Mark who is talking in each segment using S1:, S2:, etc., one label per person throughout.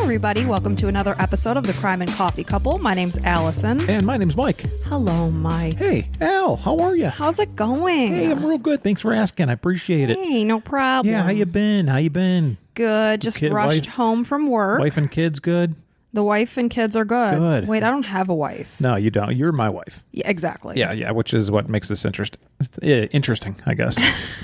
S1: everybody. Welcome to another episode of the Crime and Coffee Couple. My name's Allison.
S2: And my name's Mike.
S1: Hello, Mike.
S2: Hey, Al, how are you?
S1: How's it going?
S2: Hey, I'm real good. Thanks for asking. I appreciate it.
S1: Hey, no problem.
S2: Yeah, how you been?
S1: Good. Just rushed home from work.
S2: Wife and kids good?
S1: The wife and kids are good.
S2: Good.
S1: Wait, I don't have a wife.
S2: No, you don't. You're my wife.
S1: Yeah, exactly.
S2: Yeah, which is what makes this interesting, I guess.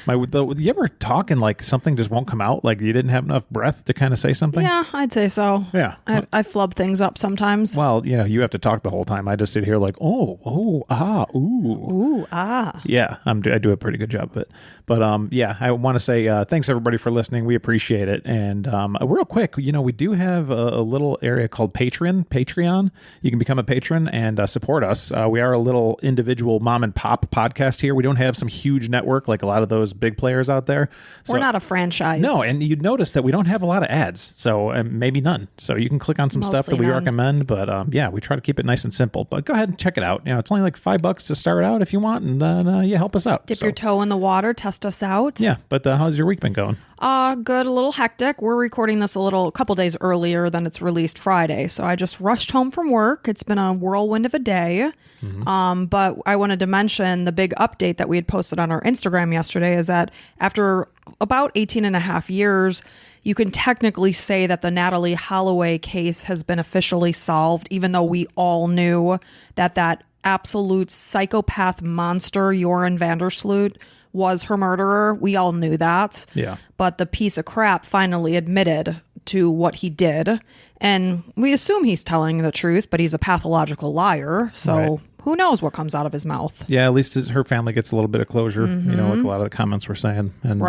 S2: You ever talk and like something just won't come out? Like you didn't have enough breath to kind of say something?
S1: Yeah, I'd say so.
S2: Yeah.
S1: I flub things up sometimes.
S2: Well, you have to talk the whole time. I just sit here like, ooh.
S1: Ooh, ah.
S2: Yeah, I do a pretty good job of it. But yeah, I want to say thanks everybody for listening. We appreciate it. And real quick, we do have a little area called Patreon. You can become a patron and support us. We are a little individual mom and pop podcast here. We don't have some huge network like a lot of those big players out there.
S1: We're not a franchise.
S2: No, and you'd notice that we don't have a lot of ads, so maybe none. So you can click on some stuff that we recommend. But yeah, we try to keep it nice and simple. But go ahead and check it out. It's only like $5 to start out if you want, and then help us out.
S1: Dip your toe in the water, test us out.
S2: Yeah, but how's your week been going?
S1: Good, a little hectic. We're recording this a couple days earlier than it's released Friday. So I just rushed home from work. It's been a whirlwind of a day. Mm-hmm. But I wanted to mention the big update that we had posted on our Instagram yesterday is that after about 18 and a half years, you can technically say that the Natalee Holloway case has been officially solved, even though we all knew that absolute psychopath monster, Joran Vandersloot, was her murderer. We all knew that. Yeah. But the piece of crap finally admitted to what he did. And we assume he's telling the truth, but he's a pathological liar. So who knows what comes out of his mouth? Yeah,
S2: at least her family gets a little bit of closure, like a lot of the comments were saying. And,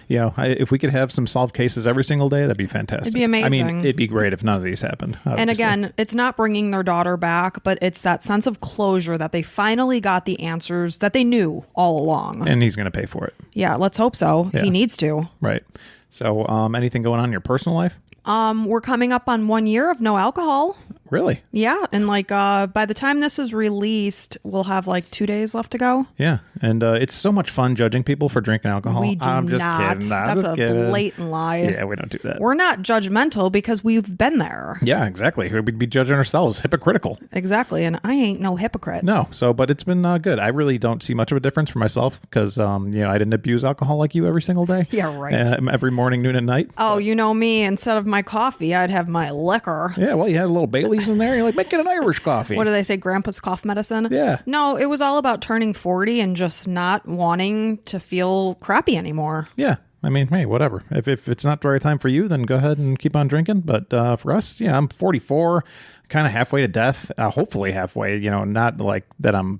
S2: if we could have some solved cases every single day, that'd be fantastic.
S1: It'd be amazing.
S2: I mean, it'd be great if none of these happened. Obviously.
S1: And again, it's not bringing their daughter back, but it's that sense of closure that they finally got the answers that they knew all along.
S2: And he's going to pay for it.
S1: Yeah, let's hope so. Yeah. He needs to.
S2: Right. So anything going on in your personal life?
S1: We're coming up on 1 year of no alcohol.
S2: Really?
S1: Yeah. And by the time this is released, we'll have 2 days left to go.
S2: Yeah. And it's so much fun judging people for drinking alcohol.
S1: We do
S2: I'm just
S1: not.
S2: Kidding.
S1: That's a blatant lie.
S2: Yeah, we don't do that.
S1: We're not judgmental because we've been there.
S2: Yeah, exactly. We'd be judging ourselves. Hypocritical.
S1: Exactly. And I ain't no hypocrite.
S2: No. But it's been good. I really don't see much of a difference for myself because, I didn't abuse alcohol like you every single day.
S1: Yeah, right.
S2: Every morning, noon, and night.
S1: Oh, you know me. Instead of my coffee, I'd have my liquor.
S2: Yeah, well, you had a little Bailey's in there. You're like, make it an Irish coffee.
S1: What do they say? Grandpa's cough medicine?
S2: Yeah.
S1: No, it was all about turning 40 and just not wanting to feel crappy anymore.
S2: Yeah. I mean, hey, whatever. If it's not the right time for you, then go ahead and keep on drinking. But for us, yeah, I'm 44, kind of halfway to death. Hopefully halfway, not like that I'm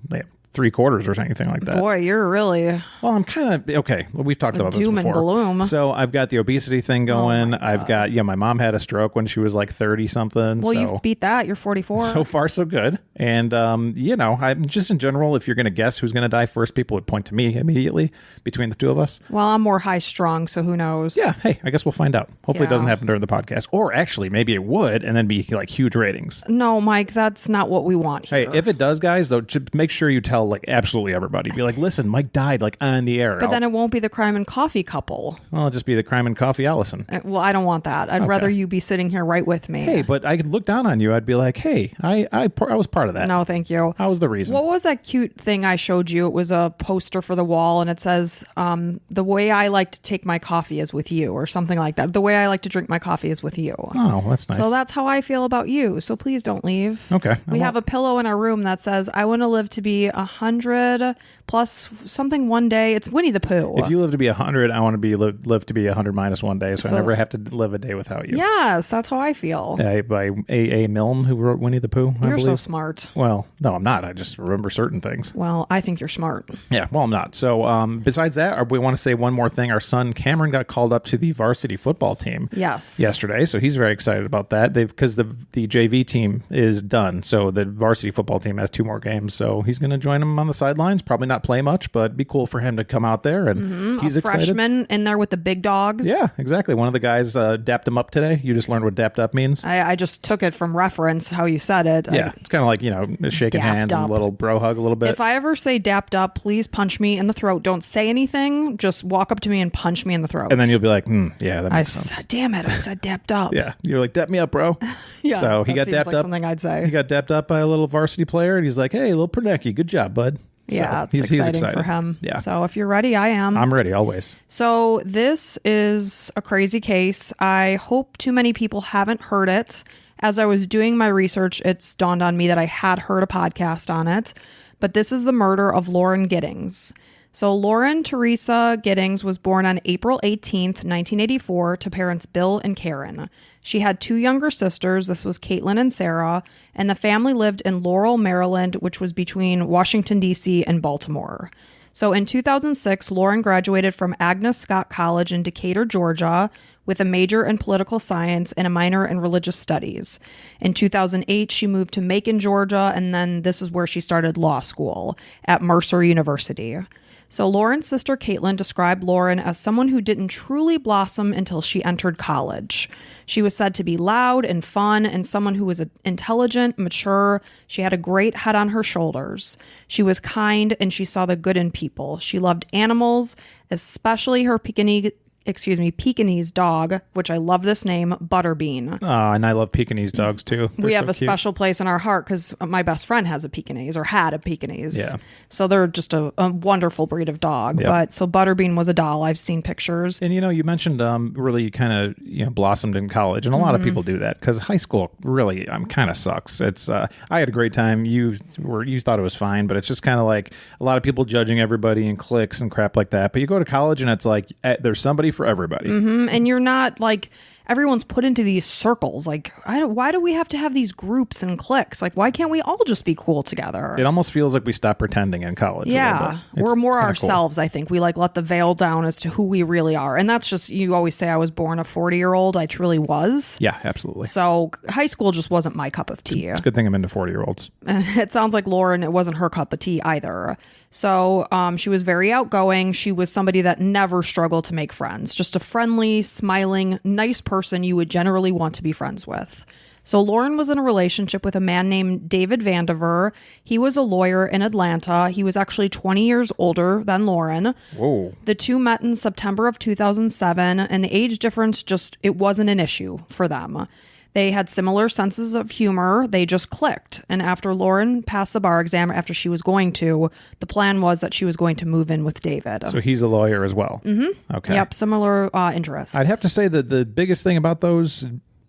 S2: 3/4 or anything like that.
S1: Boy, you're really...
S2: Well, I'm kind of... Okay, well, we've talked about this before.
S1: Doom and gloom.
S2: So I've got the obesity thing going. I've got... my mom had a stroke when she was 30-something.
S1: Well, you've beat that. You're 44.
S2: So far, so good. And, I'm just in general, if you're going to guess who's going to die first, people would point to me immediately between the two of us.
S1: Well, I'm more high-strung, so who knows?
S2: Yeah, hey, I guess we'll find out. Hopefully it doesn't happen during the podcast. Or actually, maybe it would, and then be huge ratings.
S1: No, Mike, that's not what we want here.
S2: Hey, if it does, guys, though, make sure you tell, absolutely everybody. Be like, listen, Mike died on the air.
S1: But then it won't be the Crime and Coffee Couple.
S2: Well, it'll just be the Crime and Coffee Allison.
S1: Well, I don't want that. I'd rather you be sitting here right with me.
S2: Hey, but I could look down on you. I'd be like, hey, I was part of that.
S1: No, thank you.
S2: I was the reason.
S1: What was that cute thing I showed you? It was a poster for the wall, and it says, the way I like to take my coffee is with you, or something like that. The way I like to drink my coffee is with you.
S2: Oh, that's nice.
S1: So that's how I feel about you. So please don't leave.
S2: Okay.
S1: We have a pillow in our room that says, I want to live to be 100 plus something one day. It's Winnie the Pooh.
S2: If you live to be 100, I want to live to be 100 minus one day, so I never have to live a day without you.
S1: Yes, that's how I feel.
S2: By A.A. Milne, who wrote Winnie the Pooh, I
S1: You're
S2: believe.
S1: so smart.
S2: Well, no, I'm not. I just remember certain things.
S1: Well, I think you're smart.
S2: Yeah, well, I'm not. So besides that, we want to say one more thing. Our son Cameron got called up to the varsity football team yesterday, so he's very excited about that. Because the JV team is done, so the varsity football team has 2 more games, so he's going to join join him on the sidelines. Probably not play much, but it'd be cool for him to come out there. And he's excited.
S1: Freshman in there with the big dogs.
S2: Yeah, exactly. One of the guys dapped him up today. You just learned what dapped up means.
S1: I just took it from reference, how you said it.
S2: Yeah, it's kind of like, shaking hands and a little bro hug a little bit.
S1: If I ever say dapped up, please punch me in the throat. Don't say anything. Just walk up to me and punch me in the throat.
S2: And then you'll be like, yeah, that makes sense.
S1: Damn it, I said dapped up.
S2: Yeah, you're like, dap me up, bro.
S1: Yeah,
S2: so he got dapped up.
S1: Something I'd say.
S2: He got dapped up by a little varsity player, and he's like, hey, little Pernecki, good job, bud.
S1: Yeah,
S2: so
S1: it's exciting for him.
S2: Yeah.
S1: So if you're ready, I am.
S2: I'm ready, always.
S1: So this is a crazy case. I hope too many people haven't heard it. As I was doing my research, it's dawned on me that I had heard a podcast on it. But this is the murder of Lauren Giddings. So Lauren Teresa Giddings was born on April 18th, 1984 to parents Bill and Karen. She had two younger sisters. This was Caitlin and Sarah, and the family lived in Laurel, Maryland, which was between Washington, D.C. and Baltimore. So in 2006, Lauren graduated from Agnes Scott College in Decatur, Georgia, with a major in political science and a minor in religious studies. In 2008, she moved to Macon, Georgia, and then this is where she started law school at Mercer University. So Lauren's sister Caitlin described Lauren as someone who didn't truly blossom until she entered college. She was said to be loud and fun and someone who was intelligent, mature. She had a great head on her shoulders. She was kind and she saw the good in people. She loved animals, especially her Pekingese dog, which I love this name, Butterbean.
S2: Oh, and I love Pekingese dogs too.
S1: We have a special place in our heart because my best friend has a Pekingese or had a Pekingese.
S2: Yeah.
S1: So they're just a wonderful breed of dog.
S2: Yep.
S1: But so Butterbean was a doll. I've seen pictures.
S2: And you mentioned really kind of blossomed in college, and a lot of people do that because high school really kind of sucks. It's I had a great time. You thought it was fine, but it's just kind of like a lot of people judging everybody in cliques and crap like that. But you go to college and it's like there's somebody for everybody.
S1: And you're not like everyone's put into these circles. Like, why do we have to have these groups and cliques? Like, why can't we all just be cool together?
S2: It almost feels like we stop pretending in college.
S1: Yeah, we're more ourselves. Cool. I think we let the veil down as to who we really are, and that's just, you always say I was born a 40-year-old. I truly was.
S2: Yeah, absolutely.
S1: So high school just wasn't my cup of tea.
S2: It's a good thing I'm into 40-year-olds.
S1: It sounds like Lauren, it wasn't her cup of tea either. So she was very outgoing. She was somebody that never struggled to make friends. Just a friendly, smiling, nice person you would generally want to be friends with. So Lauren was in a relationship with a man named David Vandiver. He was a lawyer in Atlanta. He was actually 20 years older than Lauren.
S2: Whoa.
S1: The two met in September of 2007, and the age difference it wasn't an issue for them. They had similar senses of humor. They just clicked. And after Lauren passed the bar exam, after she was going to, the plan was that she was going to move in with David.
S2: So he's a lawyer as well.
S1: Mm-hmm.
S2: Okay.
S1: Yep, similar interests.
S2: I'd have to say that the biggest thing about those,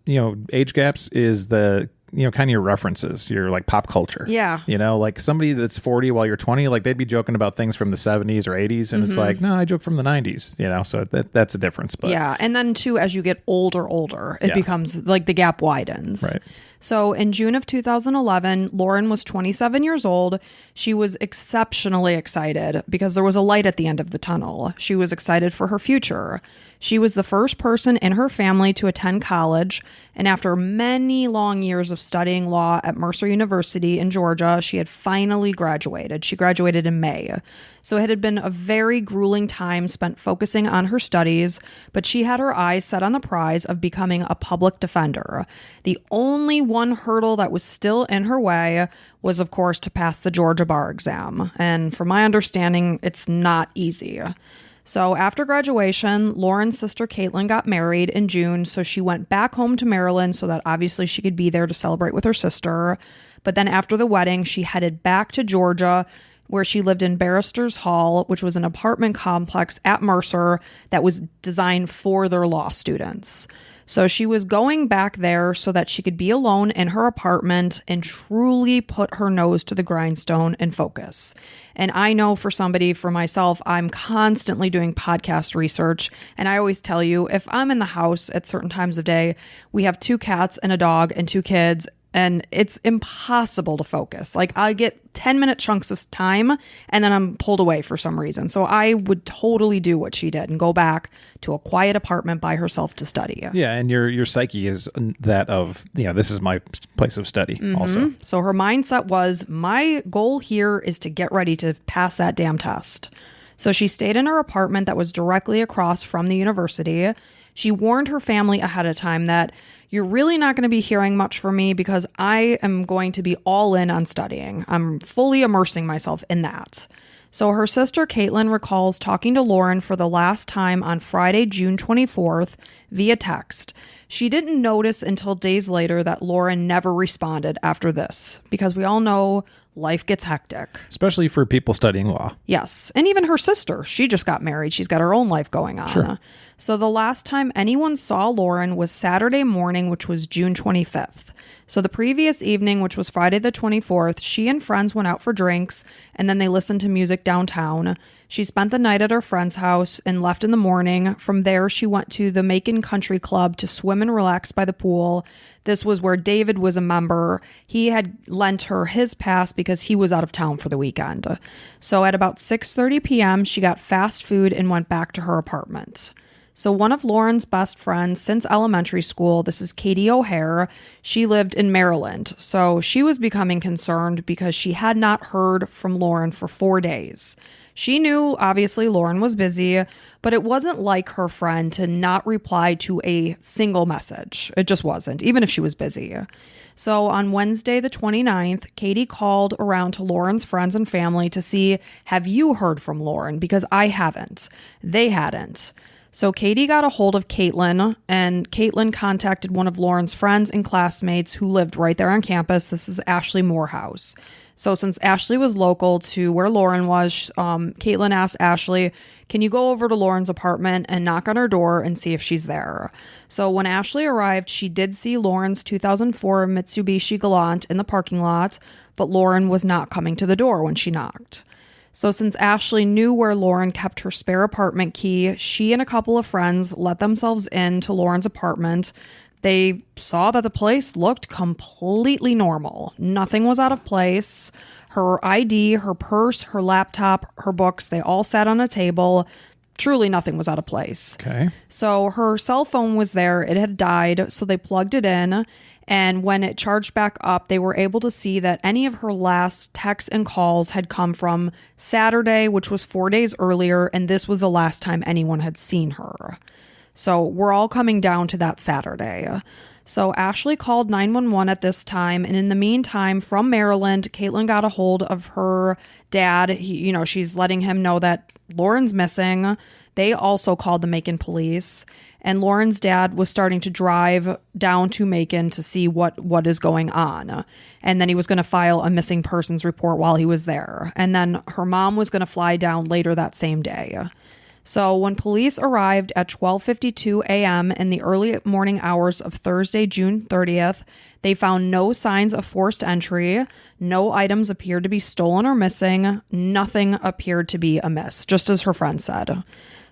S2: age gaps is the kind of your references, your like pop culture.
S1: Yeah.
S2: Like somebody that's 40 while you're 20, like they'd be joking about things from the 70s or 80s. And it's like, no, I joke from the 90s, so that's a difference. But
S1: yeah. And then too, as you get older, it becomes like the gap widens.
S2: Right.
S1: So in June of 2011, Lauren was 27 years old. She was exceptionally excited because there was a light at the end of the tunnel. She was excited for her future. She was the first person in her family to attend college, and after many long years of studying law at Mercer University in Georgia, she had finally graduated. She graduated in May. So it had been a very grueling time spent focusing on her studies, but she had her eyes set on the prize of becoming a public defender. The only one hurdle that was still in her way was, of course, to pass the Georgia bar exam. And from my understanding, it's not easy. So after graduation, Lauren's sister Caitlin got married in June, so she went back home to Maryland so that obviously she could be there to celebrate with her sister. But then after the wedding, she headed back to Georgia, where she lived in Barrister's Hall, which was an apartment complex at Mercer that was designed for their law students. So she was going back there so that she could be alone in her apartment and truly put her nose to the grindstone and focus. And I know for myself, I'm constantly doing podcast research. And I always tell you, if I'm in the house at certain times of day, we have 2 cats and a dog and 2 kids. and it's impossible to focus. Like, I get 10-minute chunks of time and then I'm pulled away for some reason. So I would totally do what she did and go back to a quiet apartment by herself to study.
S2: Yeah, and your psyche is that of, this is my place of study also.
S1: So her mindset was, my goal here is to get ready to pass that damn test. So she stayed in her apartment that was directly across from the university. She warned her family ahead of time that you're really not going to be hearing much from me because I am going to be all in on studying. I'm fully immersing myself in that. So her sister Caitlin recalls talking to Lauren for the last time on Friday, June 24th via text. She didn't notice until days later that Lauren never responded after this, because we all know life gets hectic.
S2: Especially for people studying law.
S1: Yes. And even her sister, she just got married. She's got her own life going on.
S2: Sure.
S1: So the last time anyone saw Lauren was Saturday morning, which was June 25th. So the previous evening, which was Friday the 24th, she and friends went out for drinks, and then they listened to music downtown. She spent the night at her friend's house and left in the morning. From there, she went to the Macon Country Club to swim and relax by the pool. This was where David was a member. He had lent her his pass because he was out of town for the weekend. So at about 6:30 p.m., she got fast food and went back to her apartment. So one of Lauren's best friends since elementary school, this is Katie O'Hare, she lived in Maryland. So she was becoming concerned because she had not heard from Lauren for 4 days. She knew, obviously, Lauren was busy, but it wasn't like her friend to not reply to a single message. It just wasn't, even if she was busy. So on Wednesday, the 29th, Katie called around to Lauren's friends and family to see, have you heard from Lauren? Because I haven't. They hadn't. So Katie got a hold of Caitlin, and Caitlin contacted one of Lauren's friends and classmates who lived right there on campus. This is Ashley Morehouse. So since Ashley was local to where Lauren was, Caitlin asked Ashley, can you go over to Lauren's apartment and knock on her door and see if she's there? So when Ashley arrived, she did see Lauren's 2004 Mitsubishi Galant in the parking lot, but Lauren was not coming to the door when she knocked. So since Ashley knew where Lauren kept her spare apartment key, she and a couple of friends let themselves into Lauren's apartment. They saw that the place looked completely normal. Nothing was out of place. Her ID, her purse, her laptop, her books, they all sat on a table. Truly nothing was out of place.
S2: Okay.
S1: So her cell phone was there. It had died, so they plugged it in. And when it charged back up, they were able to see that any of her last texts and calls had come from Saturday, which was 4 days earlier, and this was the last time anyone had seen her. So we're all coming down to that Saturday. So Ashley called 911 at this time, and in the meantime, from Maryland, Caitlin got a hold of her dad. She's letting him know that Lauren's missing. They also called the Macon police, and Lauren's dad was starting to drive down to Macon to see what is going on. And then he was going to file a missing persons report while he was there. And then her mom was going to fly down later that same day. So when police arrived at 12:52 a.m. in the early morning hours of Thursday, June 30th, they found no signs of forced entry. No items appeared to be stolen or missing. Nothing appeared to be amiss, just as her friend said.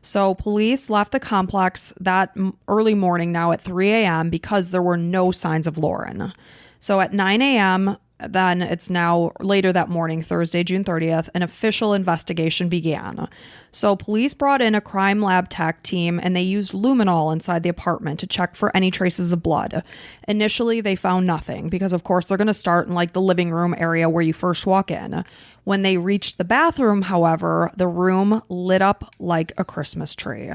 S1: So police left the complex that early morning now at 3 a.m. because there were no signs of Lauren. So at 9 a.m., then it's now later that morning, Thursday, June 30th, an official investigation began. So police brought in a crime lab tech team, and they used luminol inside the apartment to check for any traces of blood. Initially, they found nothing because, of course, they're going to start in the living room area where you first walk in. When they reached the bathroom, however, the room lit up like a Christmas tree.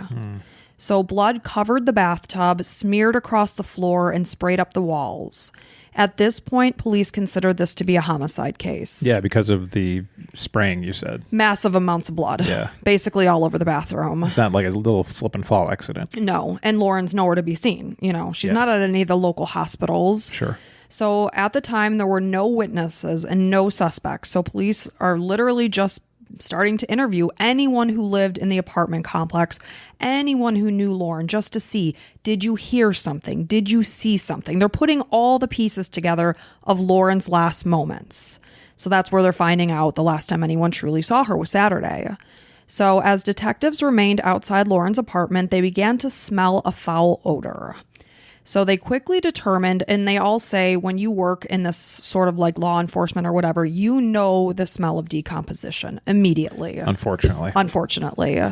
S1: So blood covered the bathtub, smeared across the floor, and sprayed up the walls. At this point, police considered this to be a homicide case.
S2: Yeah, because of the spraying, you said.
S1: Massive amounts of blood.
S2: Yeah.
S1: Basically all over the bathroom.
S2: It's not like a little slip and fall accident.
S1: No, and Lauren's nowhere to be seen. She's not at any of the local hospitals.
S2: Sure.
S1: So at the time, there were no witnesses and no suspects. So police are literally just starting to interview anyone who lived in the apartment complex, anyone who knew Lauren, just to see, did you hear something? Did you see something? They're putting all the pieces together of Lauren's last moments. So that's where they're finding out the last time anyone truly saw her was Saturday. So as detectives remained outside Lauren's apartment, they began to smell a foul odor. So they quickly determined, and they all say when you work in this sort of like law enforcement or whatever, you know the smell of decomposition immediately. Unfortunately.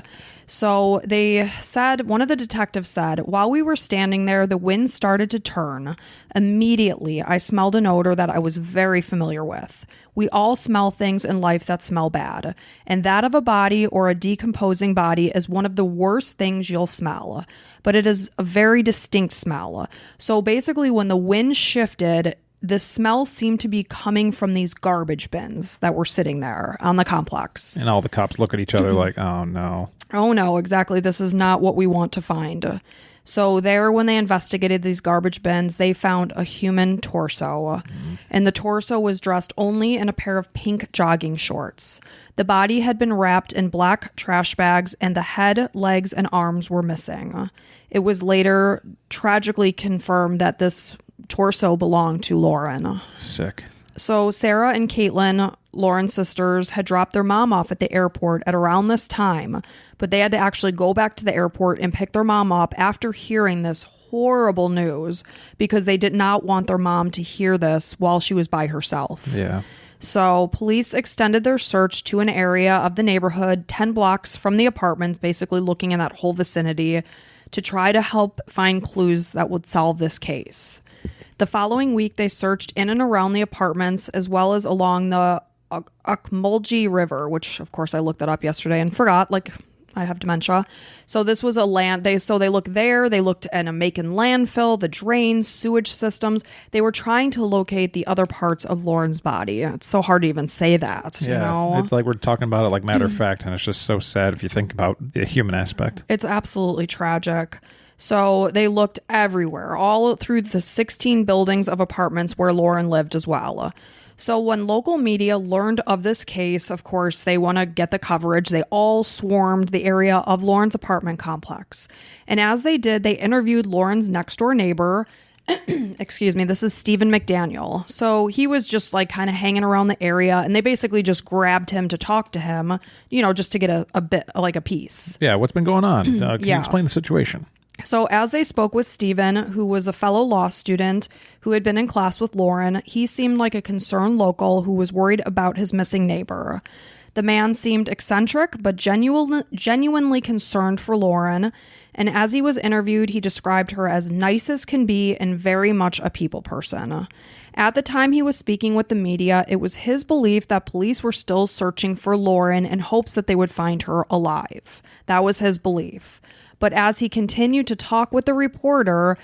S1: So they said, one of the detectives said, while we were standing there, the wind started to turn. Immediately, I smelled an odor that I was very familiar with. We all smell things in life that smell bad, and that of a body or a decomposing body is one of the worst things you'll smell, but it is a very distinct smell. So basically, when the wind shifted, the smell seemed to be coming from these garbage bins that were sitting there on the complex.
S2: And all the cops look at each other like, oh no.
S1: Oh no, exactly. This is not what we want to find. So there, when they investigated these garbage bins, they found a human torso. And the torso was dressed only in a pair of pink jogging shorts. The body had been wrapped in black trash bags, and the head, legs, and arms were missing. It was later tragically confirmed that this torso belonged to Lauren.
S2: Sick.
S1: So Sarah and Caitlin, Lauren's sisters, had dropped their mom off at the airport at around this time, but they had to actually go back to the airport and pick their mom up after hearing this horrible news because they did not want their mom to hear this while she was by herself.
S2: Yeah.
S1: So police extended their search to an area of the neighborhood 10 blocks from the apartment, basically looking in that whole vicinity to try to help find clues that would solve this case. The following week, they searched in and around the apartments as well as along the Ocmulgee River, which, of course, I looked that up yesterday and forgot, like I have dementia. So this was a land, they looked there, they looked in a Macon landfill, the drains, sewage systems. They were trying to locate the other parts of Lauren's body. It's so hard to even say that,
S2: yeah,
S1: you know?
S2: It's like we're talking about it like matter of fact, and it's just so sad if you think about the human aspect.
S1: It's absolutely tragic. So they looked everywhere, all through the 16 buildings of apartments where Lauren lived as well. So when local media learned of this case, of course, they want to get the coverage. They all swarmed the area of Lauren's apartment complex. And as they did, they interviewed Lauren's next door neighbor. Excuse me, this is Stephen McDaniel. So he was just like kind of hanging around the area, and they basically just grabbed him to talk to him, you know, just to get a bit like a piece.
S2: Yeah, what's been going on? Can you explain the situation?
S1: So as they spoke with Stephen, who was a fellow law student who had been in class with Lauren, he seemed like a concerned local who was worried about his missing neighbor. The man seemed eccentric, but genuinely concerned for Lauren. And as he was interviewed, he described her as nice as can be and very much a people person. At the time he was speaking with the media, it was his belief that police were still searching for Lauren in hopes that they would find her alive. That was his belief. But as he continued to talk with the reporter,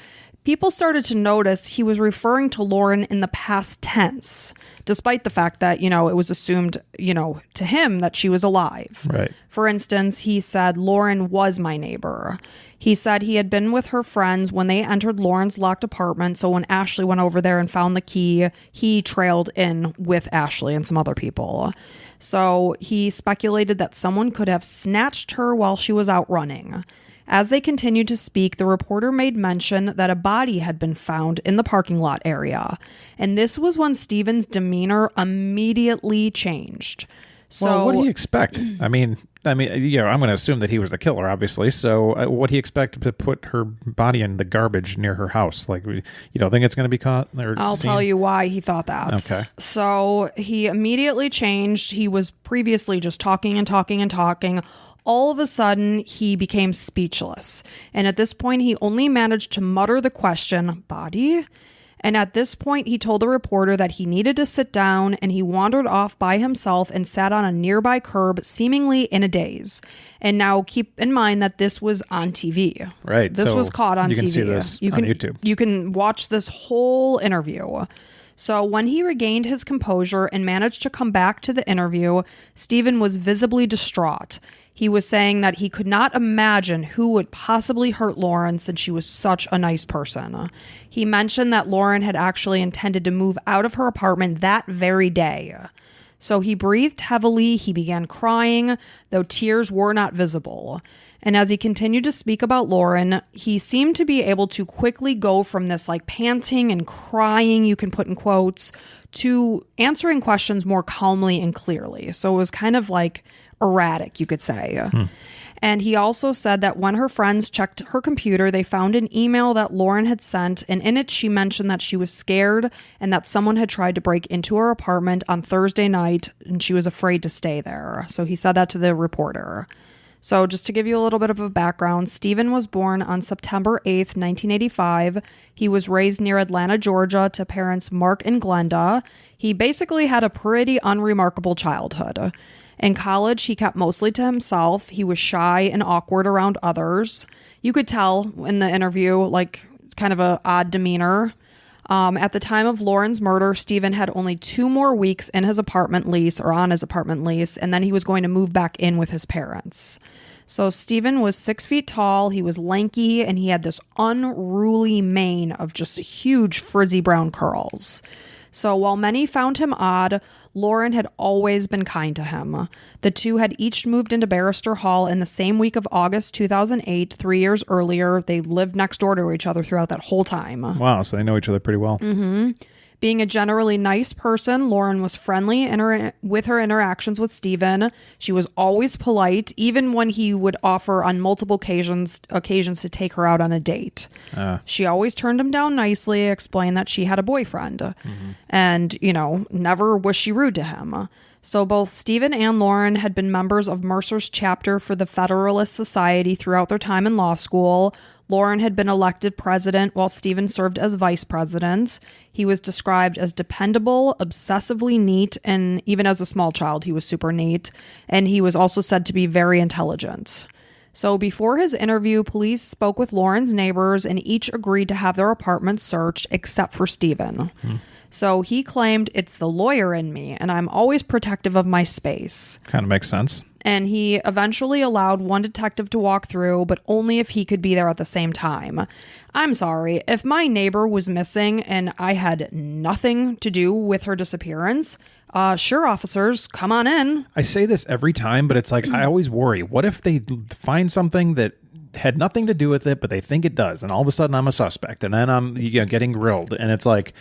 S1: people started to notice he was referring to Lauren in the past tense, despite the fact that, you know, it was assumed, you know, to him that she was alive.
S2: Right.
S1: For instance, he said, Lauren was my neighbor. He said he had been with her friends when they entered Lauren's locked apartment. So when Ashley went over there and found the key, he trailed in with Ashley and some other people. So he speculated that someone could have snatched her while she was out running. As they continued to speak, the reporter made mention that a body had been found in the parking lot area. And this was when Stephen's demeanor immediately changed. So,
S2: well, what do you expect? I mean, yeah, I'm going to assume that he was the killer, obviously. So what do you expect to put her body in the garbage near her house? Like, you don't think it's going to be caught?
S1: I'll tell you why he thought that.
S2: Okay.
S1: So he immediately changed. He was previously just talking and talking and talking. All of a sudden, he became speechless. And at this point, he only managed to mutter the question, body? And at this point, he told the reporter that he needed to sit down, and he wandered off by himself and sat on a nearby curb, seemingly in a daze. And now keep in mind that this was on TV.
S2: Right.
S1: This was caught on TV.
S2: You can see this on YouTube.
S1: You can watch this whole interview. So when he regained his composure and managed to come back to the interview, Stephen was visibly distraught. He was saying that he could not imagine who would possibly hurt Lauren since she was such a nice person. He mentioned that Lauren had actually intended to move out of her apartment that very day. So he breathed heavily, he began crying, though tears were not visible. And as he continued to speak about Lauren, he seemed to be able to quickly go from this like panting and crying, you can put in quotes, to answering questions more calmly and clearly. So it was kind of like erratic, you could say. And he also said that when her friends checked her computer, they found an email that Lauren had sent, and in it she mentioned that she was scared and that someone had tried to break into her apartment on Thursday night and she was afraid to stay there. So he said that to the reporter. So just to give you a little bit of a background, Stephen was born on September 8th, 1985. He was raised near Atlanta, Georgia, to parents Mark and Glenda. He basically had a pretty unremarkable childhood. In college, he kept mostly to himself. He was shy and awkward around others. You could tell in the interview, like, kind of a odd demeanor. At the time of Lauren's murder, Stephen had only 2 more weeks in his apartment lease or on his apartment lease, and then he was going to move back in with his parents. So Stephen was 6 feet tall, he was lanky, and he had this unruly mane of just huge frizzy brown curls. So while many found him odd, Lauren had always been kind to him. The two had each moved into Barrister Hall in the same week of August 2008, 3 years earlier. They lived next door to each other throughout that whole time.
S2: Wow, so they know each other pretty well.
S1: Mm-hmm. Being a generally nice person, Lauren was friendly with her interactions with Stephen. She was always polite, even when he would offer on multiple occasions to take her out on a date. She always turned him down nicely, explained that she had a boyfriend, and, never was she rude to him. So both Stephen and Lauren had been members of Mercer's chapter for the Federalist Society throughout their time in law school. Lauren had been elected president while Stephen served as vice president. He was described as dependable, obsessively neat, and even as a small child, he was super neat. And he was also said to be very intelligent. So before his interview, police spoke with Lauren's neighbors and each agreed to have their apartments searched except for Stephen. So he claimed, "It's the lawyer in me, and I'm always protective of my space."
S2: Kind of makes sense.
S1: And he eventually allowed one detective to walk through, but only if he could be there at the same time. I'm sorry, if my neighbor was missing and I had nothing to do with her disappearance, sure, officers, come on in.
S2: I say this every time, but it's like, I always worry. What if they find something that had nothing to do with it, but they think it does, and all of a sudden I'm a suspect, and then I'm getting grilled, and it's like,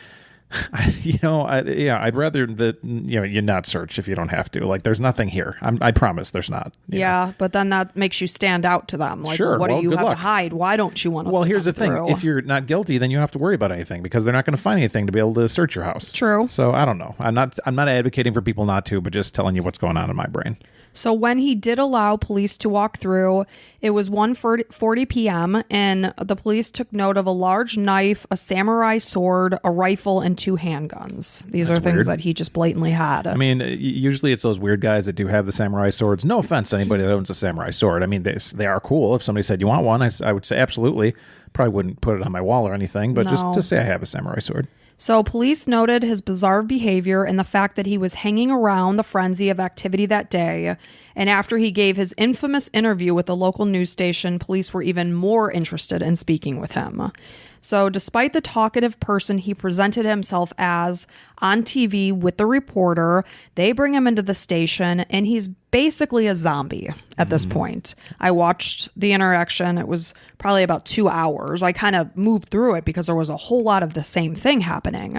S2: I'd rather that you not search if you don't have to. Like, there's nothing here. I promise there's not.
S1: Yeah, but then that makes you stand out to them. Like,
S2: sure,
S1: what do you have
S2: luck.
S1: to hide? Why don't you want us?
S2: Well,
S1: to
S2: here's the thing:
S1: through?
S2: if you're not guilty, then you don't have to worry about anything because they're not going to find anything to be able to search your house.
S1: True.
S2: So I don't know. I'm not advocating for people not to, but just telling you what's going on in my brain.
S1: So when he did allow police to walk through, it was 1:40 p.m. and the police took note of a large knife, a samurai sword, a rifle, and 2 handguns. These are things that he just blatantly had.
S2: I mean, usually it's those weird guys that do have the samurai swords. No offense to anybody that owns a samurai sword. I mean, they are cool. If somebody said, "You want one?" I would say absolutely. Probably wouldn't put it on my wall or anything, but just say I have a samurai sword.
S1: So police noted his bizarre behavior and the fact that he was hanging around the frenzy of activity that day. And after he gave his infamous interview with the local news station, police were even more interested in speaking with him. So despite the talkative person he presented himself as on TV with the reporter, they bring him into the station and he's basically a zombie at this point. I watched the interaction. It was probably about 2 hours. I kind of moved through it because there was a whole lot of the same thing happening.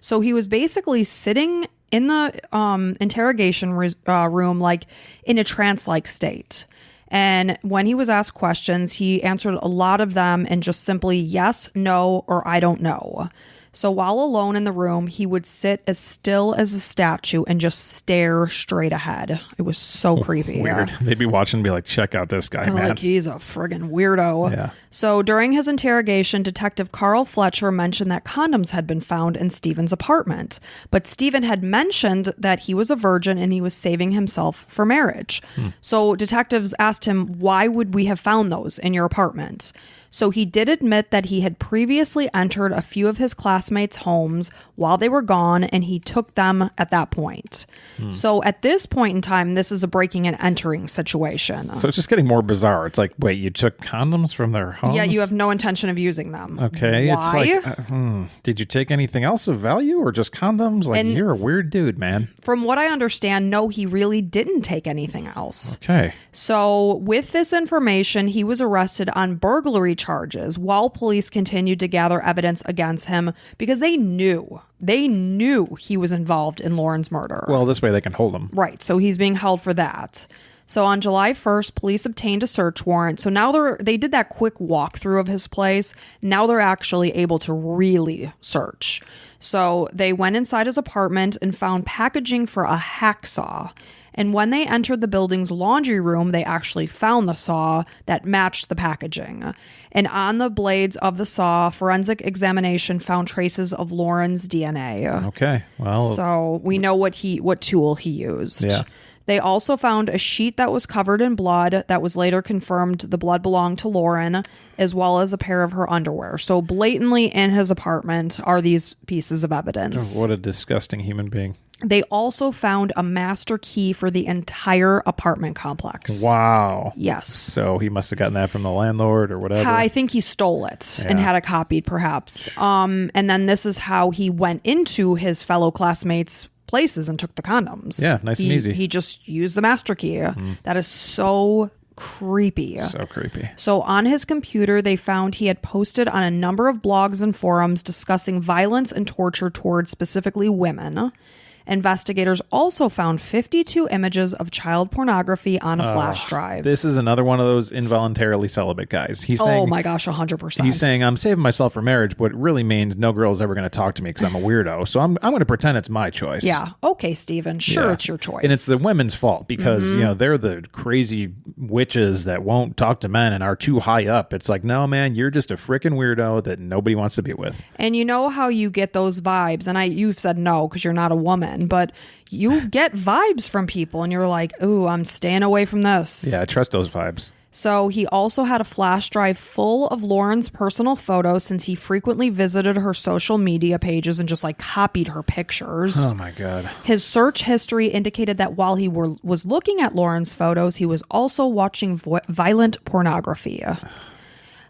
S1: So he was basically sitting in the interrogation room, like in a trance-like state. And when he was asked questions, he answered a lot of them in just simply yes, no, or I don't know. So while alone in the room, he would sit as still as a statue and just stare straight ahead. It was so creepy.
S2: Weird. They'd be watching and be like, check out this guy, man.
S1: Like, he's a friggin' weirdo.
S2: Yeah.
S1: So during his interrogation, Detective Carl Fletcher mentioned that condoms had been found in Stephen's apartment. But Stephen had mentioned that he was a virgin and he was saving himself for marriage. So detectives asked him, why would we have found those in your apartment? So he did admit that he had previously entered a few of his classmates' homes while they were gone, and he took them at that point. So at this point in time, this is a breaking and entering situation.
S2: So it's just getting more bizarre. It's like, wait, you took condoms from their homes?
S1: Yeah, you have no intention of using them.
S2: Okay.
S1: Why?
S2: It's like, did you take anything else of value or just condoms? Like, you're a weird dude, man.
S1: From what I understand, no, he really didn't take anything else.
S2: Okay.
S1: So with this information, he was arrested on burglary charges while police continued to gather evidence against him because they knew he was involved in Lauren's murder.
S2: Well, this way they can hold him.
S1: Right. So he's being held for that. So on July 1st, police obtained a search warrant. So now they did that quick walkthrough of his place. Now they're actually able to really search. So they went inside his apartment and found packaging for a hacksaw. And when they entered the building's laundry room, they actually found the saw that matched the packaging. And on the blades of the saw, forensic examination found traces of Lauren's DNA.
S2: Okay, well,
S1: so we know what tool he used.
S2: Yeah.
S1: They also found a sheet that was covered in blood that was later confirmed the blood belonged to Lauren, as well as a pair of her underwear. So blatantly in his apartment are these pieces of evidence.
S2: What a disgusting human being.
S1: They also found a master key for the entire apartment complex.
S2: Wow.
S1: Yes.
S2: So he must have gotten that from the landlord or whatever.
S1: I think he stole it and had it copied, perhaps. And then this is how he went into his fellow classmates' places and took the condoms.
S2: Yeah, nice and easy.
S1: He just used the master key. That is so creepy.
S2: So creepy.
S1: So on his computer, they found he had posted on a number of blogs and forums discussing violence and torture towards specifically women. Investigators also found 52 images of child pornography on a flash drive.
S2: This is another one of those involuntarily celibate guys. He's saying,
S1: oh my gosh, 100%.
S2: He's saying, I'm saving myself for marriage, but it really means no girl's ever going to talk to me because I'm a weirdo. So I'm going to pretend it's my choice.
S1: Yeah. Okay, Steven. Sure, it's your choice.
S2: And it's the women's fault because, they're the crazy witches that won't talk to men and are too high up. It's like, no, man, you're just a freaking weirdo that nobody wants to be with.
S1: And you know how you get those vibes. And you've said no because you're not a woman. But you get vibes from people and you're like, ooh, I'm staying away from this.
S2: Yeah, I trust those vibes.
S1: So he also had a flash drive full of Lauren's personal photos since he frequently visited her social media pages and just copied her pictures.
S2: Oh my God.
S1: His search history indicated that while he was looking at Lauren's photos, he was also watching violent pornography.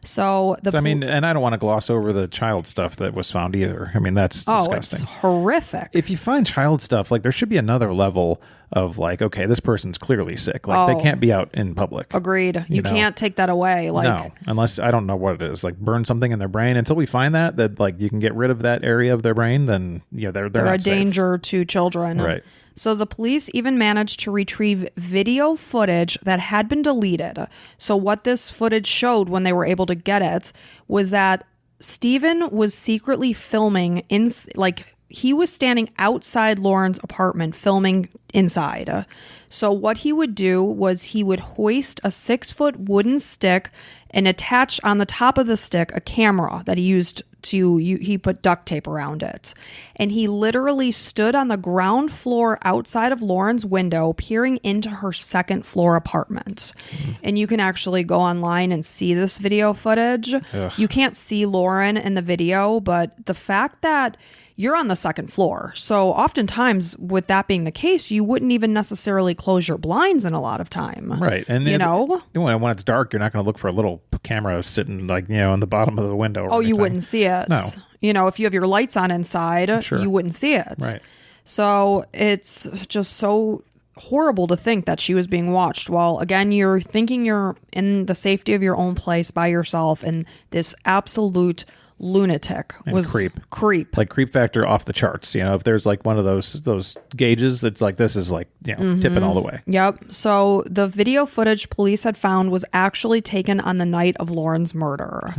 S1: So
S2: and I don't want to gloss over the child stuff that was found either. I mean, that's disgusting.
S1: Oh, it's horrific.
S2: If you find child stuff, there should be another level of okay, this person's clearly sick. They can't be out in public.
S1: Agreed. You can't take that away.
S2: No, unless I don't know what it is. Burn something in their brain. Until we find that you can get rid of that area of their brain, then they're not
S1: a danger to children.
S2: Right.
S1: So the police even managed to retrieve video footage that had been deleted. So what this footage showed when they were able to get it was that Stephen was secretly filming he was standing outside Lauren's apartment filming inside. So what he would do was he would hoist a 6-foot wooden stick and attach on the top of the stick a camera that he used he put duct tape around it. And he literally stood on the ground floor outside of Lauren's window, peering into her second floor apartment. And you can actually go online and see this video footage. Ugh. You can't see Lauren in the video, but the fact that you're on the second floor. So oftentimes with that being the case, you wouldn't even necessarily close your blinds in a lot of time.
S2: Right. And when it's dark, you're not going to look for a little camera sitting on the bottom of the window.
S1: You wouldn't see it.
S2: No.
S1: If you have your lights on inside,
S2: sure,
S1: you wouldn't see it.
S2: Right.
S1: So it's just so horrible to think that she was being watched while, again, you're thinking you're in the safety of your own place by yourself, and this absolute lunatic was creep.
S2: Creep factor off the charts. If there's one of those gauges that's this is tipping all the way.
S1: Yep. So the video footage police had found was actually taken on the night of Lauren's murder.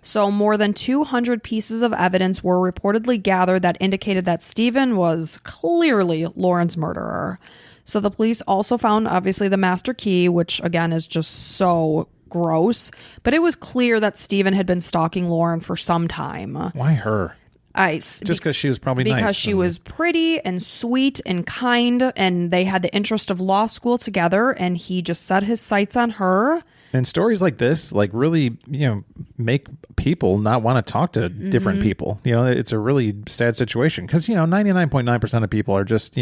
S1: So more than 200 pieces of evidence were reportedly gathered that indicated that Stephen was clearly Lauren's murderer. So the police also found obviously the master key, which again is just so gross, but it was clear that Stephen had been stalking Lauren for some time.
S2: Why her? Just because she was probably nice.
S1: Because she was pretty and sweet and kind, and they had the interest of law school together, and he just set his sights on her. And
S2: stories like this, really, make people not want to talk to different people. It's a really sad situation because, 99.9% of people are just,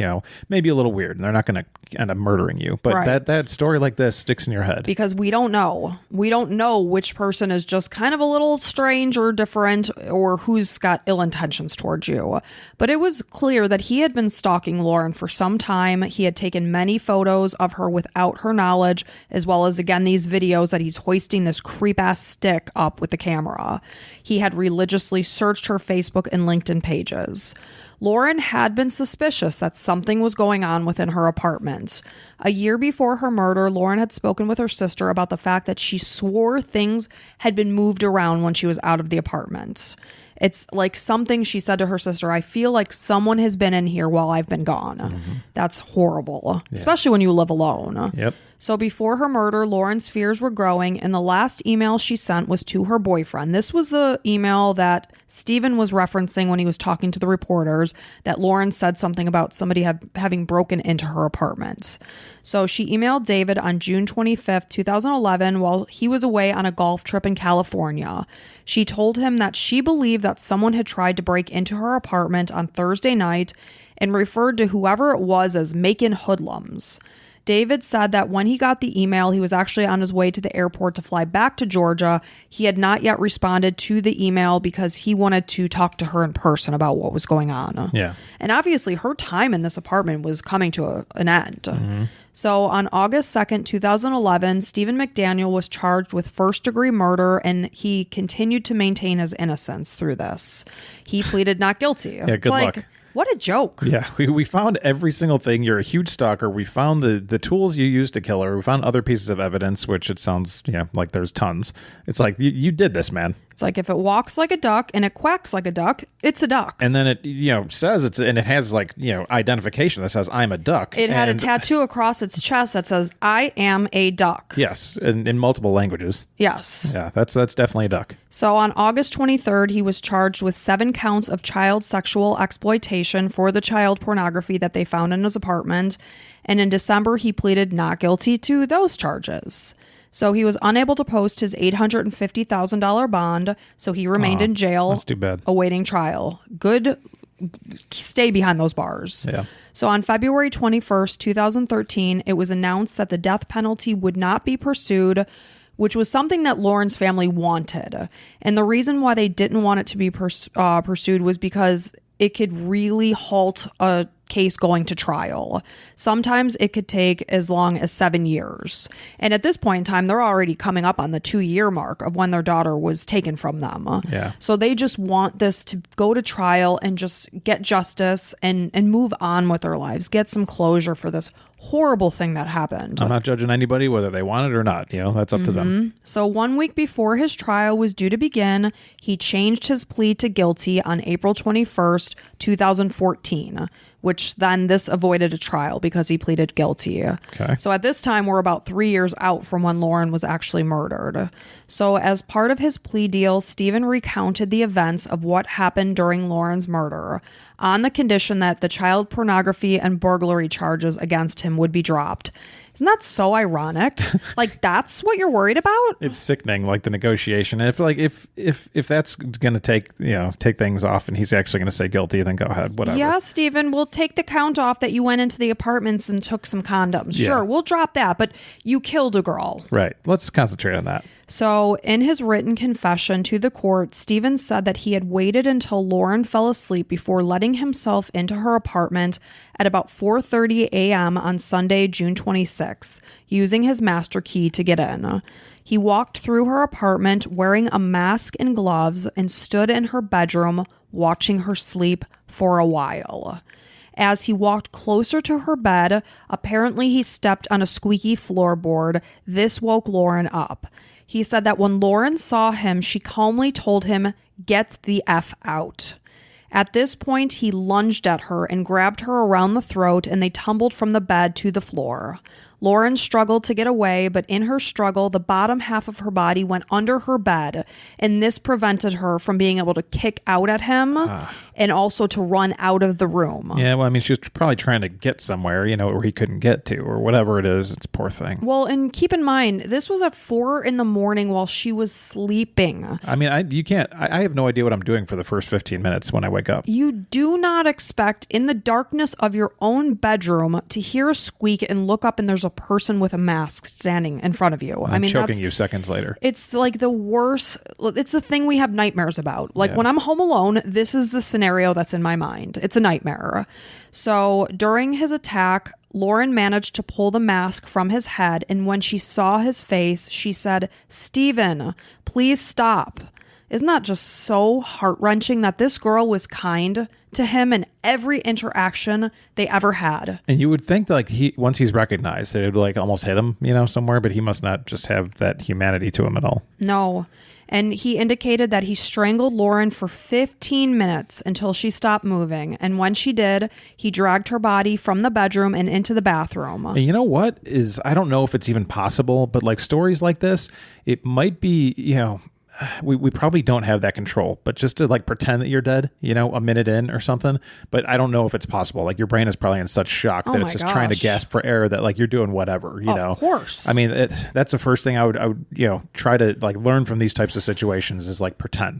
S2: maybe a little weird and they're not going to end up murdering you. But
S1: right.
S2: that story like this sticks in your head.
S1: Because we don't know. We don't know which person is just kind of a little strange or different or who's got ill intentions towards you. But it was clear that he had been stalking Lauren for some time. He had taken many photos of her without her knowledge, as well as, again, these videos that he's hoisting this creep-ass stick up with the camera. He had religiously searched her Facebook and LinkedIn pages. Lauren had been suspicious that something was going on within her apartment. A year before her murder, Lauren had spoken with her sister about the fact that she swore things had been moved around when she was out of the apartment. It's like something she said to her sister, I feel like someone has been in here while I've been gone. Mm-hmm. That's horrible, especially when you live alone.
S2: Yep.
S1: So before her murder, Lauren's fears were growing, and the last email she sent was to her boyfriend. This was the email that Stephen was referencing when he was talking to the reporters, that Lauren said something about somebody having broken into her apartment. So she emailed David on June 25th, 2011, while he was away on a golf trip in California. She told him that she believed that someone had tried to break into her apartment on Thursday night and referred to whoever it was as Macon hoodlums. David said that when he got the email, he was actually on his way to the airport to fly back to Georgia. He had not yet responded to the email because he wanted to talk to her in person about what was going on.
S2: Yeah.
S1: And obviously her time in this apartment was coming to an end. Mm-hmm. So on August 2nd, 2011, Stephen McDaniel was charged with first-degree murder, and he continued to maintain his innocence through this. He pleaded not guilty.
S2: Yeah, good luck.
S1: What a joke.
S2: Yeah, we found every single thing. You're a huge stalker. We found the tools you used to kill her. We found other pieces of evidence, which it sounds, like there's tons. It's like, you did this, man.
S1: It's like if it walks like a duck and it quacks like a duck, it's a duck.
S2: And then it, says and it has identification that says I'm a duck.
S1: It had a tattoo across its chest that says I am a duck.
S2: Yes, in multiple languages.
S1: Yes.
S2: Yeah, that's definitely a duck.
S1: So on August 23rd, he was charged with 7 counts of child sexual exploitation for the child pornography that they found in his apartment. And in December, he pleaded not guilty to those charges. So he was unable to post his $850,000 bond, so he remained in jail.
S2: That's too bad.
S1: Awaiting trial. Good. Stay behind those bars.
S2: Yeah.
S1: So on February 21st, 2013, it was announced that the death penalty would not be pursued, which was something that Lauren's family wanted. And the reason why they didn't want it to be pursued was because it could really halt a case going to trial. Sometimes it could take as long as 7 years. And at this point in time, they're already coming up on the 2-year mark of when their daughter was taken from them.
S2: Yeah.
S1: So they just want this to go to trial and just get justice and move on with their lives, get some closure for this horrible thing that happened.
S2: I'm not judging anybody whether they want it or not. That's up to them.
S1: So 1 week before his trial was due to begin, he changed his plea to guilty on April 21st, 2014, which then this avoided a trial because he pleaded guilty.
S2: Okay.
S1: So at this time, we're about 3 years out from when Lauren was actually murdered. So as part of his plea deal, Stephen recounted the events of what happened during Lauren's murder on the condition that the child pornography and burglary charges against him would be dropped. Isn't that so ironic? That's what you're worried about?
S2: It's sickening, the negotiation. And if that's going to take things off and he's actually going to say guilty, then go ahead, whatever.
S1: Yeah, Stephen, we'll take the count off that you went into the apartments and took some condoms.
S2: Yeah.
S1: Sure, we'll drop that, but you killed a girl.
S2: Right. Let's concentrate on that.
S1: So in his written confession to the court, Stephen said that he had waited until Lauren fell asleep before letting himself into her apartment at about 4:30 a.m. on Sunday, June 26, using his master key to get in. He walked through her apartment wearing a mask and gloves and stood in her bedroom watching her sleep for a while. As he walked closer to her bed, apparently he stepped on a squeaky floorboard. This woke Lauren up. He said that when Lauren saw him, she calmly told him, "Get the F out." At this point, he lunged at her and grabbed her around the throat, and they tumbled from the bed to the floor. Lauren struggled to get away, but in her struggle, the bottom half of her body went under her bed, and this prevented her from being able to kick out at him and also to run out of the room.
S2: Yeah, well, she was probably trying to get somewhere, where he couldn't get to or whatever it is. It's a poor thing.
S1: Well, and keep in mind, this was at 4 a.m. while she was sleeping.
S2: You can't, I have no idea what I'm doing for the first 15 minutes when I wake up.
S1: You do not expect in the darkness of your own bedroom to hear a squeak and look up and there's a person with a mask standing in front of you.
S2: Choking you seconds later.
S1: It's the worst. It's the thing we have nightmares about. When I'm home alone, this is the scenario that's in my mind. It's a nightmare. So during his attack, Lauren managed to pull the mask from his head, and when she saw his face, she said, "Stephen, please stop." Isn't that just so heart-wrenching that this girl was kind to him in every interaction they ever had.
S2: And you would think that once he's recognized, it would like almost hit him, somewhere, but he must not just have that humanity to him at all.
S1: No. And he indicated that he strangled Lauren for 15 minutes until she stopped moving. And when she did, he dragged her body from the bedroom and into the bathroom.
S2: And you know what I don't know if it's even possible, but like stories like this, it might be, we probably don't have that control, but just to like pretend that you're dead, a minute in or something. But I don't know if it's possible. Like your brain is probably in such shock that it's just trying to gasp for air that like you're doing whatever,
S1: Of course.
S2: I mean, that's the first thing I would, try to like learn from these types of situations is like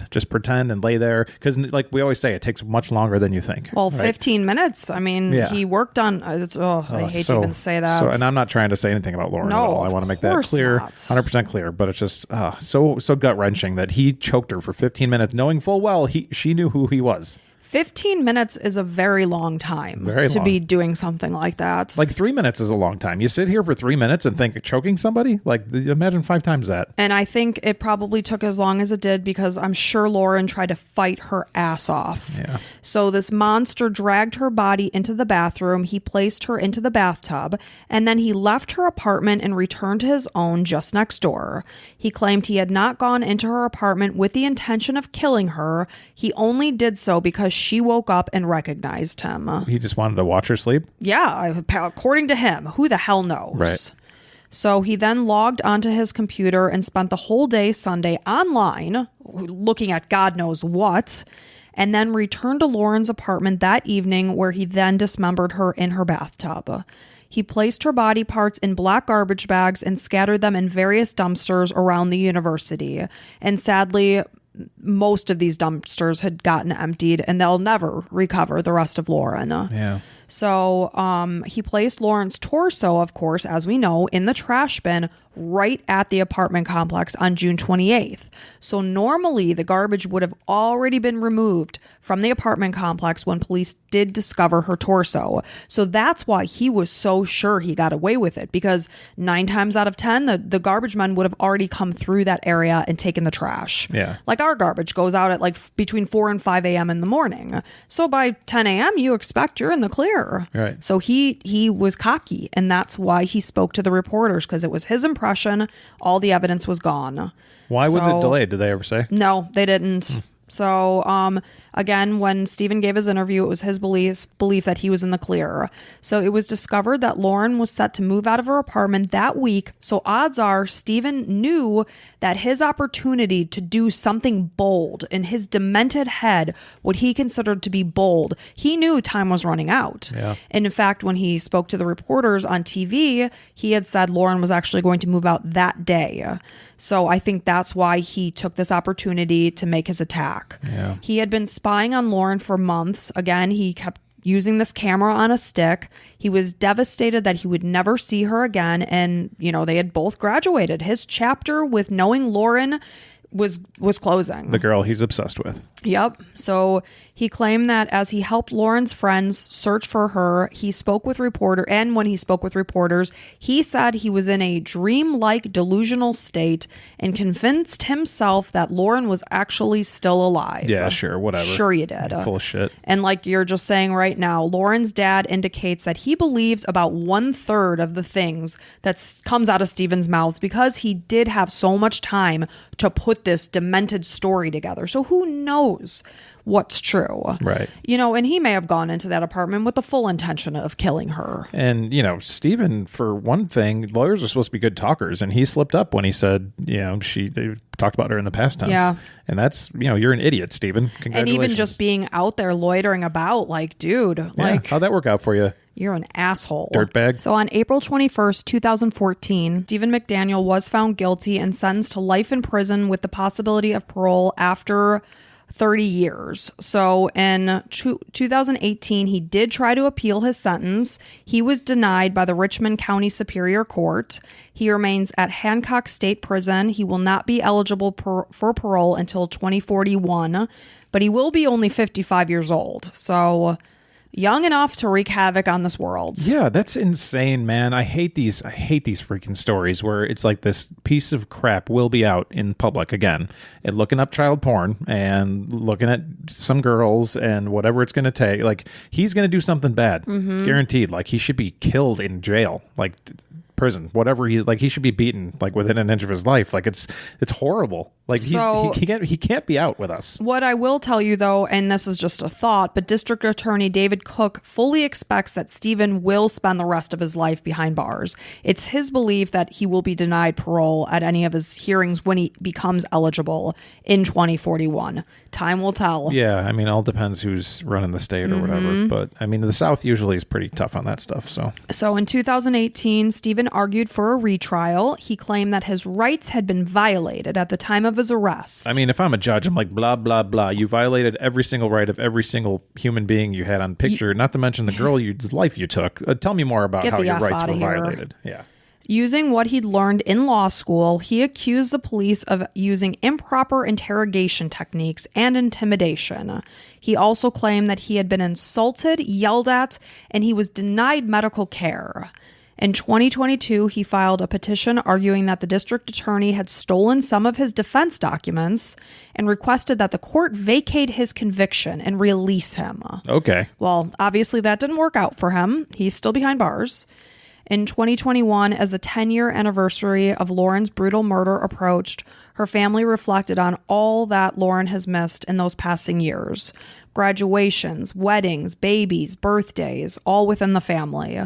S2: just pretend and lay there. Cause like we always say, it takes much longer than you think.
S1: Well,
S2: right?
S1: 15 minutes. I mean, He worked on, I hate to even say that.
S2: And I'm not trying to say anything about Lauren at all. I want to make that clear, 100% clear, but it's just so gut wrenching that he choked her for 15 minutes, knowing full well she knew who he was.
S1: 15 minutes is a very long time to be doing something like that.
S2: Like 3 minutes is a long time. You sit here for 3 minutes and think choking somebody? Like imagine 5 times that.
S1: And I think it probably took as long as it did because I'm sure Lauren tried to fight her ass off.
S2: Yeah.
S1: So this monster dragged her body into the bathroom. He placed her into the bathtub and then he left her apartment and returned to his own just next door. He claimed he had not gone into her apartment with the intention of killing her. He only did so because she woke up and recognized him.
S2: He just wanted to watch her sleep?
S1: Yeah, according to him. Who the hell knows?
S2: Right.
S1: So he then logged onto his computer and spent the whole day Sunday online, looking at God knows what, and then returned to Lauren's apartment that evening where he then dismembered her in her bathtub. He placed her body parts in black garbage bags and scattered them in various dumpsters around the university. And sadly, most of these dumpsters had gotten emptied and they'll never recover the rest of Lauren.
S2: Yeah.
S1: So he placed Lauren's torso, of course, as we know, in the trash bin right at the apartment complex on June 28th. So normally the garbage would have already been removed from the apartment complex when police did discover her torso. So that's why he was so sure he got away with it, because 9 times out of 10, the garbage men would have already come through that area and taken the trash.
S2: Yeah.
S1: Like our garbage goes out at like between 4 and 5 a.m. in the morning. So by 10 a.m. you expect you're in the clear.
S2: Right.
S1: So he was cocky, and that's why he spoke to the reporters, because it was his impression. All the evidence was gone.
S2: Why was it delayed? Did they ever say?
S1: No, they didn't. So, again, when Stephen gave his interview, it was his belief that he was in the clear. So it was discovered that Lauren was set to move out of her apartment that week. So odds are Stephen knew that his opportunity to do something bold in his demented head, what he considered to be bold, he knew time was running out.
S2: Yeah.
S1: And in fact, when he spoke to the reporters on TV, he had said Lauren was actually going to move out that day. So I think that's why he took this opportunity to make his attack.
S2: Yeah.
S1: He had been spying on Lauren for months. Again, he kept using this camera on a stick. He was devastated that he would never see her again. And, they had both graduated. His chapter with knowing Lauren was closing.
S2: The girl he's obsessed with.
S1: Yep. So he claimed that as he helped Lauren's friends search for her, he spoke with when he spoke with reporters, he said he was in a dream-like delusional state and convinced himself that Lauren was actually still alive.
S2: Yeah, sure, whatever.
S1: Sure you did.
S2: Full of shit.
S1: And like you're just saying right now, Lauren's dad indicates that he believes about 1/3 of the things that comes out of Stephen's mouth because he did have so much time to put this demented story together. So who knows what's true?
S2: Right.
S1: And he may have gone into that apartment with the full intention of killing her.
S2: And, Stephen, for one thing, lawyers are supposed to be good talkers, and he slipped up when he said, they talked about her in the past tense.
S1: Yeah.
S2: And that's, you're an idiot, Stephen. Congratulations.
S1: And even just being out there loitering about, like, dude,
S2: how'd that work out for you?
S1: You're an asshole.
S2: Dirtbag.
S1: So on April 21st, 2014, Stephen McDaniel was found guilty and sentenced to life in prison with the possibility of parole after 30 years. So in 2018, he did try to appeal his sentence. He was denied by the Richmond County Superior Court. He remains at Hancock State Prison. He will not be eligible for parole until 2041, but he will be only 55 years old. So young enough to wreak havoc on this world.
S2: Yeah, that's insane, man. I hate these freaking stories where it's like this piece of crap will be out in public again and looking up child porn and looking at some girls and whatever it's going to take. Like, he's going to do something bad, guaranteed. Like, he should be killed in jail, like prison, whatever. He should be beaten like within an inch of his life. Like, it's horrible. Like, he can't be out with us.
S1: What I will tell you, though, and this is just a thought, but District Attorney David Cook fully expects that Stephen will spend the rest of his life behind bars. It's his belief that he will be denied parole at any of his hearings when he becomes eligible in 2041. Time will tell.
S2: Yeah, I mean, it all depends who's running the state or whatever. But, I mean, the South usually is pretty tough on that stuff. So
S1: in 2018, Stephen argued for a retrial. He claimed that his rights had been violated at the time of his arrest.
S2: I mean, if I'm a judge, I'm like, blah, blah, blah. You violated every single right of every single human being you had on picture, not to mention the girl life you took. Tell me more about how your rights were violated. Yeah.
S1: Using what he'd learned in law school, he accused the police of using improper interrogation techniques and intimidation. He also claimed that he had been insulted, yelled at, and he was denied medical care. In 2022, he filed a petition arguing that the district attorney had stolen some of his defense documents and requested that the court vacate his conviction and release him.
S2: Okay.
S1: Well, obviously that didn't work out for him. He's still behind bars. In 2021, as the 10-year anniversary of Lauren's brutal murder approached, her family reflected on all that Lauren has missed in those passing years. Graduations, weddings, babies, birthdays, all within the family.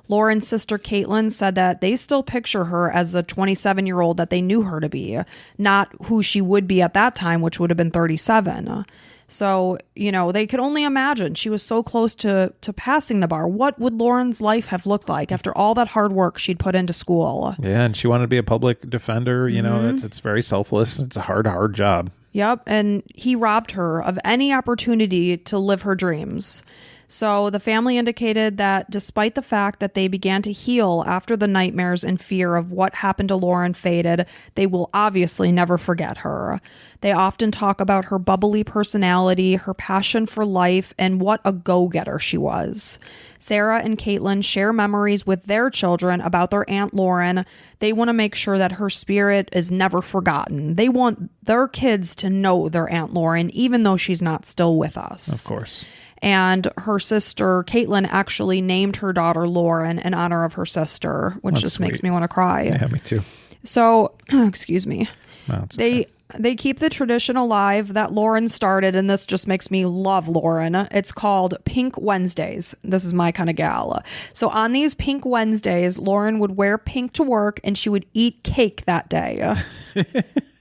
S1: Lauren's sister Caitlin said that they still picture her as the 27-year-old that they knew her to be, not who she would be at that time, which would have been 37. So, they could only imagine. She was so close to passing the bar. What would Lauren's life have looked like after all that hard work she'd put into school?
S2: Yeah, and she wanted to be a public defender. It's very selfless. It's a hard job.
S1: Yep, and he robbed her of any opportunity to live her dreams. So the family indicated that despite the fact that they began to heal after the nightmares and fear of what happened to Lauren faded, they will obviously never forget her. They often talk about her bubbly personality, her passion for life, and what a go-getter she was. Sarah and Caitlin share memories with their children about their Aunt Lauren. They want to make sure that her spirit is never forgotten. They want their kids to know their Aunt Lauren, even though she's not still with us.
S2: Of course.
S1: And her sister, Caitlin, actually named her daughter Lauren in honor of her sister, which
S2: That's
S1: just
S2: sweet.
S1: makes me want to cry.
S2: Yeah, me too.
S1: So, excuse me.
S2: No, it's okay.
S1: They keep the tradition alive that Lauren started, and this just makes me love Lauren. It's called Pink Wednesdays. This is my kind of gal. So on these Pink Wednesdays, Lauren would wear pink to work, and she would eat cake that day.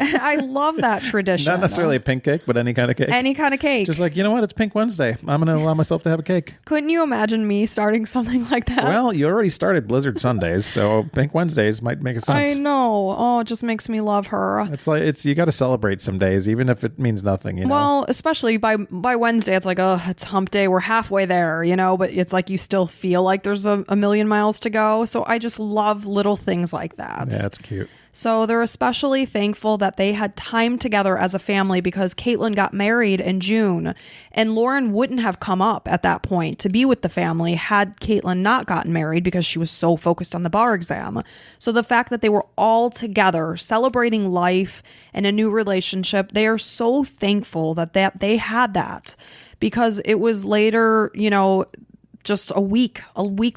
S1: I love that tradition.
S2: Not necessarily a pink cake, but any kind of cake.
S1: Any kind of cake.
S2: Just like, you know what? It's Pink Wednesday. I'm going to allow myself to have a cake.
S1: Couldn't you imagine me starting something like that?
S2: Well, you already started Blizzard Sundays, so Pink Wednesdays might make a sense.
S1: I know. Oh, it just makes me love her.
S2: It's you got to celebrate some days, even if it means nothing, you know?
S1: Well, especially by Wednesday, it's like, oh, it's hump day. We're halfway there, but it's like you still feel like there's a million miles to go. So I just love little things like that.
S2: Yeah, that's cute.
S1: So they're especially thankful that they had time together as a family because Caitlin got married in June, and Lauren wouldn't have come up at that point to be with the family had Caitlin not gotten married because she was so focused on the bar exam. So the fact that they were all together celebrating life and a new relationship, they are so thankful that they had that, because it was later, just a week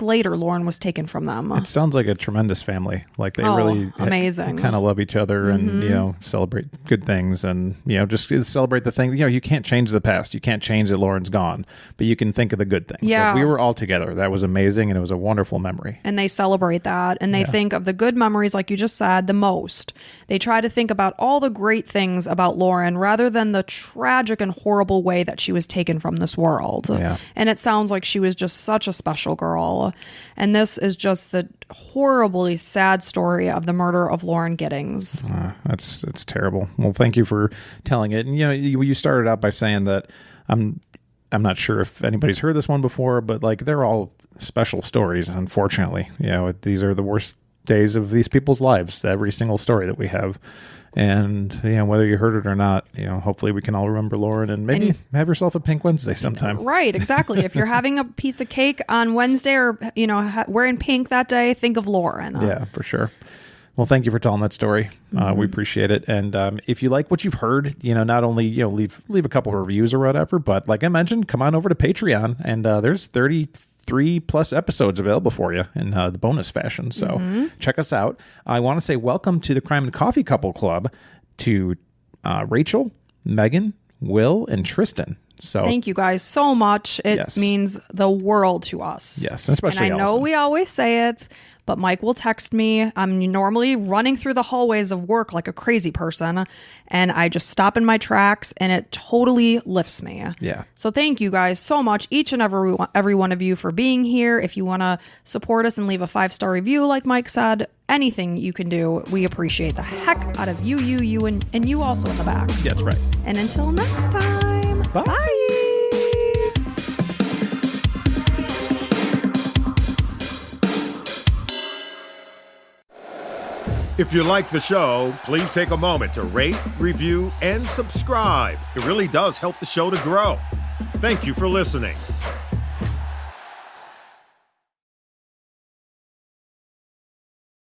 S1: later, Lauren was taken from them.
S2: It sounds like a tremendous family. Like they really
S1: amazing.
S2: Kind of love each other and, celebrate good things and, just celebrate the thing. You can't change the past. You can't change that Lauren's gone, but you can think of the good things.
S1: Yeah.
S2: So we were all together. That was amazing. And it was a wonderful memory.
S1: And they celebrate that. And they think of the good memories, like you just said, the most. They try to think about all the great things about Lauren rather than the tragic and horrible way that she was taken from this world.
S2: Yeah.
S1: And it sounds like she was just such a special girl. And this is just the horribly sad story of the murder of Lauren Giddings.
S2: It's terrible. Well, thank you for telling it. And you started out by saying that I'm not sure if anybody's heard this one before, but like they're all special stories. Unfortunately, these are the worst days of these people's lives, every single story that we have. And whether you heard it or not, hopefully we can all remember Lauren and maybe have yourself a Pink Wednesday sometime.
S1: Right, exactly. If you're having a piece of cake on Wednesday or, wearing pink that day, think of Lauren.
S2: Yeah, for sure. Well, thank you for telling that story. We appreciate it. And if you like what you've heard, not only, leave a couple of reviews or whatever, but like I mentioned, come on over to Patreon and there's 33 plus episodes available for you in the bonus fashion. So check us out. I want to say welcome to the Crime and Coffee Couple Club to Rachel, Megan, Will, and Tristan. So
S1: thank you guys so much. It means the world to us.
S2: Yes, especially
S1: And I know
S2: Allison.
S1: we always say it, but Mike will text me. I'm normally running through the hallways of work like a crazy person, and I just stop in my tracks, and it totally lifts me.
S2: Yeah.
S1: So thank you guys so much, each and every one of you, for being here. If you want to support us and leave a 5-star review, like Mike said, anything you can do, we appreciate the heck out of you, and you also in the back.
S2: That's right.
S1: And until next time, bye.
S3: If you like the show, please take a moment to rate, review, and subscribe. It really does help the show to grow. Thank you for listening.